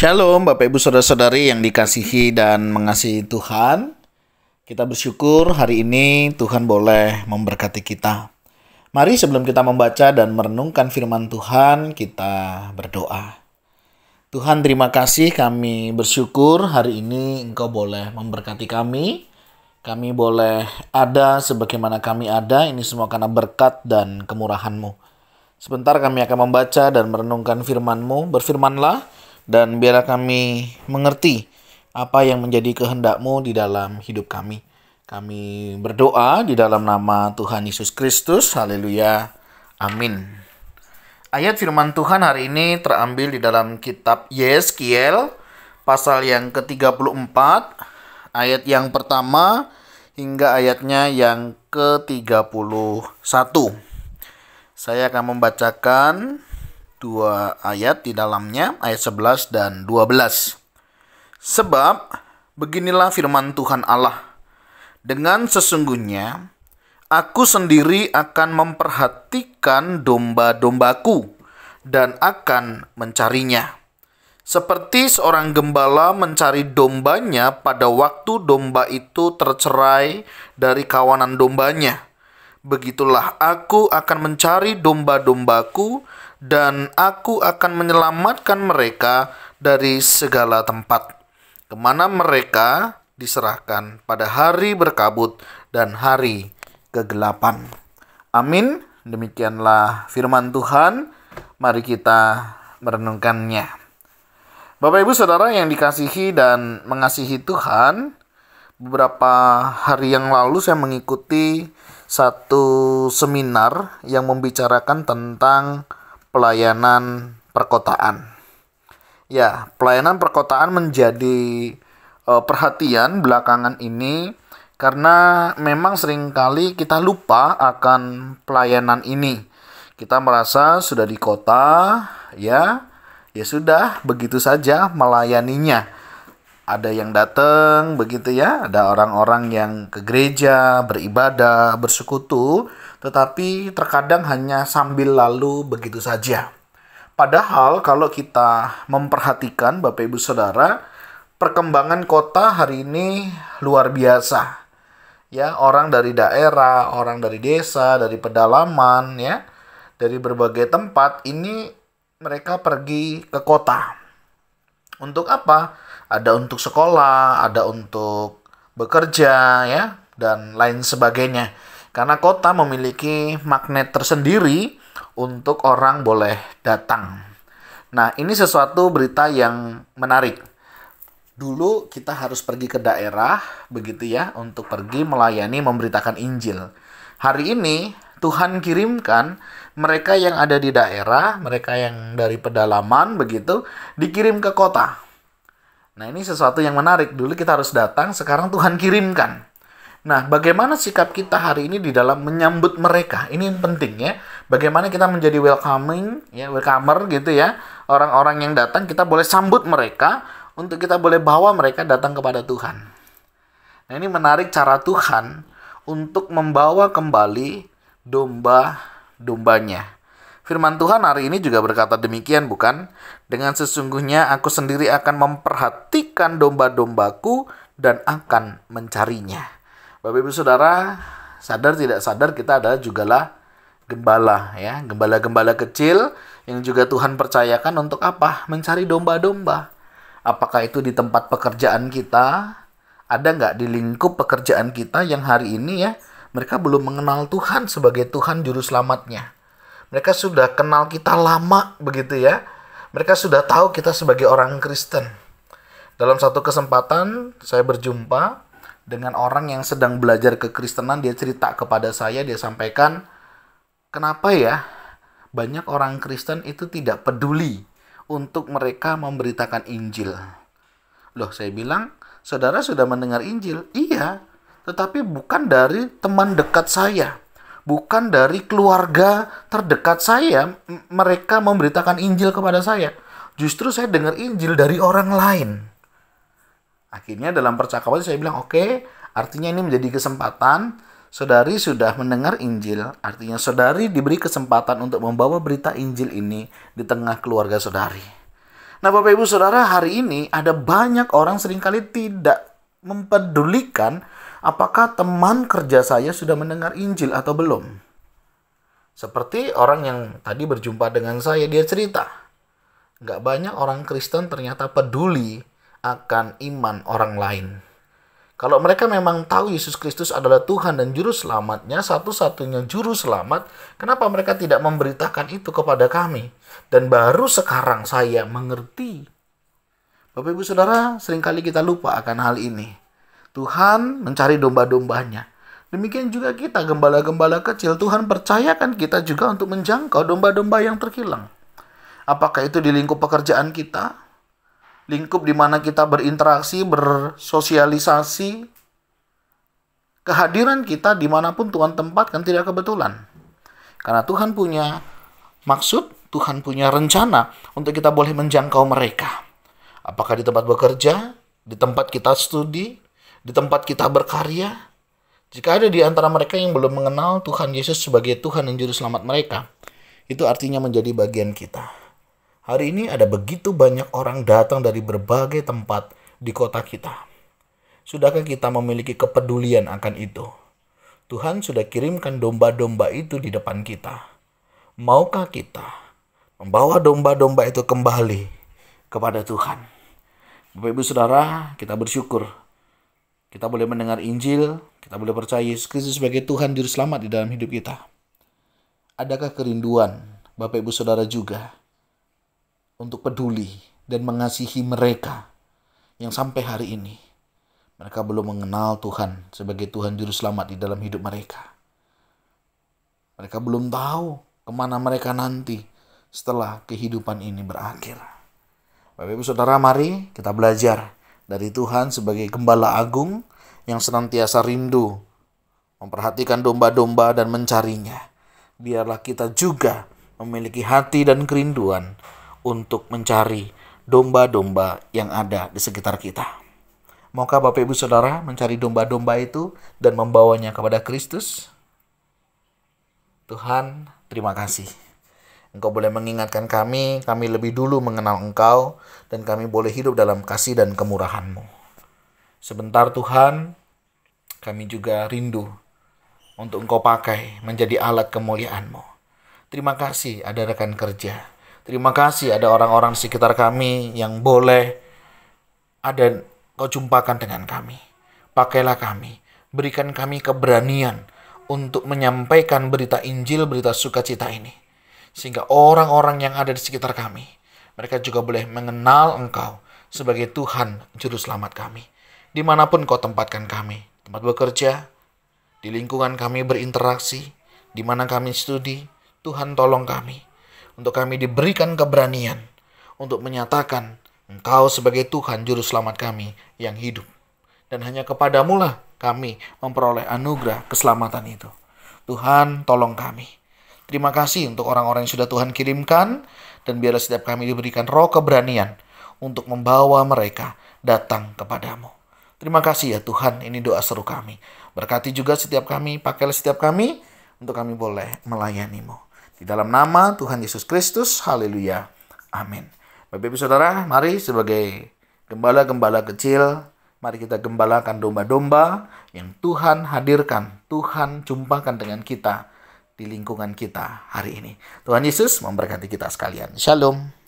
Shalom Bapak Ibu Saudara-saudari yang dikasihi dan mengasihi Tuhan. Kita bersyukur hari ini Tuhan boleh memberkati kita. Mari sebelum kita membaca dan merenungkan firman Tuhan, kita berdoa. Tuhan, terima kasih, kami bersyukur hari ini Engkau boleh memberkati kami. Kami boleh ada sebagaimana kami ada, ini semua karena berkat dan kemurahan-Mu. Sebentar kami akan membaca dan merenungkan firman-Mu. Berfirmanlah, dan biarlah kami mengerti apa yang menjadi kehendak-Mu di dalam hidup kami. Kami berdoa di dalam nama Tuhan Yesus Kristus. Haleluya. Amin. Ayat firman Tuhan hari ini terambil di dalam kitab Yeskiel, pasal yang ke-34, ayat yang pertama hingga ayatnya yang ke-31. Saya akan membacakan dua ayat di dalamnya, ayat 11 dan 12. Sebab beginilah firman Tuhan Allah, dengan sesungguhnya aku sendiri akan memperhatikan domba-dombaku dan akan mencarinya. Seperti seorang gembala mencari dombanya pada waktu domba itu tercerai dari kawanan dombanya. Begitulah aku akan mencari domba-dombaku dan aku akan menyelamatkan mereka dari segala tempat, kemana mereka diserahkan pada hari berkabut dan hari kegelapan. Amin. Demikianlah firman Tuhan. Mari kita merenungkannya. Bapak Ibu Saudara yang dikasihi dan mengasihi Tuhan, beberapa hari yang lalu saya mengikuti satu seminar yang membicarakan tentang pelayanan perkotaan. Ya, pelayanan perkotaan menjadi perhatian belakangan ini karena memang seringkali kita lupa akan pelayanan ini. Kita merasa sudah di kota, ya sudah begitu saja melayaninya. Ada yang datang begitu ya, ada orang-orang yang ke gereja, beribadah, bersekutu, tetapi terkadang hanya sambil lalu begitu saja. Padahal kalau kita memperhatikan Bapak Ibu Saudara, perkembangan kota hari ini luar biasa. Ya, orang dari daerah, orang dari desa, dari pedalaman ya, dari berbagai tempat ini mereka pergi ke kota. Untuk apa? Ada untuk sekolah, ada untuk bekerja ya, dan lain sebagainya. Karena kota memiliki magnet tersendiri untuk orang boleh datang. Nah, ini sesuatu berita yang menarik. Dulu kita harus pergi ke daerah, begitu ya, untuk pergi melayani, memberitakan Injil. Hari ini Tuhan kirimkan mereka yang ada di daerah, mereka yang dari pedalaman, begitu, dikirim ke kota. Nah, ini sesuatu yang menarik. Dulu kita harus datang, sekarang Tuhan kirimkan. Nah, bagaimana sikap kita hari ini di dalam menyambut mereka? Ini yang penting ya. Bagaimana kita menjadi welcoming, ya, welcomer gitu ya. Orang-orang yang datang kita boleh sambut mereka untuk kita boleh bawa mereka datang kepada Tuhan. Nah, ini menarik cara Tuhan untuk membawa kembali domba-dombanya. Firman Tuhan hari ini juga berkata demikian, bukan? Dengan sesungguhnya aku sendiri akan memperhatikan domba-dombaku dan akan mencarinya. Bapak Ibu Saudara, sadar tidak sadar kita adalah jugalah gembala ya, gembala-gembala kecil yang juga Tuhan percayakan untuk apa? Mencari domba-domba. Apakah itu di tempat pekerjaan kita? Ada nggak di lingkup pekerjaan kita yang hari ini ya, mereka belum mengenal Tuhan sebagai Tuhan Juru Selamatnya. Mereka sudah kenal kita lama begitu ya. Mereka sudah tahu kita sebagai orang Kristen. Dalam satu kesempatan saya berjumpa dengan orang yang sedang belajar kekristenan. Dia cerita kepada saya, dia sampaikan, kenapa ya banyak orang Kristen itu tidak peduli untuk mereka memberitakan Injil. Loh, saya bilang, saudara sudah mendengar Injil? Iya, tetapi bukan dari teman dekat saya, bukan dari keluarga terdekat saya, mereka memberitakan Injil kepada saya. Justru saya dengar Injil dari orang lain. Akhirnya dalam percakapan saya bilang, oke, artinya ini menjadi kesempatan. Saudari sudah mendengar Injil, artinya saudari diberi kesempatan untuk membawa berita Injil ini di tengah keluarga saudari. Nah, Bapak Ibu Saudara, hari ini ada banyak orang seringkali tidak mempedulikan apakah teman kerja saya sudah mendengar Injil atau belum. Seperti orang yang tadi berjumpa dengan saya, dia cerita, nggak banyak orang Kristen ternyata peduli akan iman orang lain. Kalau mereka memang tahu Yesus Kristus adalah Tuhan dan Juru Selamatnya, satu-satunya Juru Selamat, kenapa mereka tidak memberitakan itu kepada kami? Dan baru sekarang saya mengerti. Bapak Ibu Saudara, seringkali kita lupa akan hal ini. Tuhan mencari domba-dombanya. Demikian juga kita, gembala-gembala kecil, Tuhan percayakan kita juga untuk menjangkau domba-domba yang terhilang. Apakah itu di lingkup pekerjaan kita? Lingkup di mana kita berinteraksi, bersosialisasi. Kehadiran kita dimanapun Tuhan tempatkan tidak kebetulan. Karena Tuhan punya maksud, Tuhan punya rencana untuk kita boleh menjangkau mereka. Apakah di tempat bekerja, di tempat kita studi, di tempat kita berkarya. Jika ada di antara mereka yang belum mengenal Tuhan Yesus sebagai Tuhan dan Juru Selamat mereka, itu artinya menjadi bagian kita. Hari ini ada begitu banyak orang datang dari berbagai tempat di kota kita. Sudahkah kita memiliki kepedulian akan itu? Tuhan sudah kirimkan domba-domba itu di depan kita. Maukah kita membawa domba-domba itu kembali kepada Tuhan? Bapak Ibu Saudara, kita bersyukur. Kita boleh mendengar Injil, kita boleh percaya Yesus Kristus sebagai Tuhan Juru Selamat di dalam hidup kita. Adakah kerinduan Bapak Ibu Saudara juga untuk peduli dan mengasihi mereka yang sampai hari ini mereka belum mengenal Tuhan sebagai Tuhan Juru Selamat di dalam hidup mereka. Mereka belum tahu kemana mereka nanti setelah kehidupan ini berakhir. Bapak Ibu Saudara, mari kita belajar dari Tuhan sebagai Gembala Agung yang senantiasa rindu memperhatikan domba-domba dan mencarinya. Biarlah kita juga memiliki hati dan kerinduan untuk mencari domba-domba yang ada di sekitar kita. Maukah Bapak Ibu Saudara mencari domba-domba itu dan membawanya kepada Kristus? Tuhan, terima kasih. Engkau boleh mengingatkan kami lebih dulu mengenal Engkau, dan kami boleh hidup dalam kasih dan kemurahan-Mu. Sebentar Tuhan, kami juga rindu untuk Engkau pakai menjadi alat kemuliaan-Mu. Terima kasih ada rekan kerja. Terima kasih ada orang-orang di sekitar kami yang boleh ada Kau jumpakan dengan kami. Pakailah kami, berikan kami keberanian untuk menyampaikan berita Injil, berita sukacita ini. Sehingga orang-orang yang ada di sekitar kami, mereka juga boleh mengenal Engkau sebagai Tuhan Juru Selamat kami. Dimanapun Kau tempatkan kami, tempat bekerja, di lingkungan kami berinteraksi, di mana kami studi, Tuhan tolong kami. Untuk kami diberikan keberanian untuk menyatakan Engkau sebagai Tuhan Juru Selamat kami yang hidup. Dan hanya kepadamu lah kami memperoleh anugerah keselamatan itu. Tuhan tolong kami. Terima kasih untuk orang-orang yang sudah Tuhan kirimkan, dan biarlah setiap kami diberikan roh keberanian untuk membawa mereka datang kepadamu. Terima kasih ya Tuhan, ini doa seru kami. Berkati juga setiap kami, pakailah setiap kami, untuk kami boleh melayani-Mu. Di dalam nama Tuhan Yesus Kristus, haleluya, amin. Bapak Ibu Saudara, mari sebagai gembala-gembala kecil, mari kita gembalakan domba-domba yang Tuhan hadirkan, Tuhan jumpakan dengan kita di lingkungan kita hari ini. Tuhan Yesus memberkati kita sekalian. Shalom.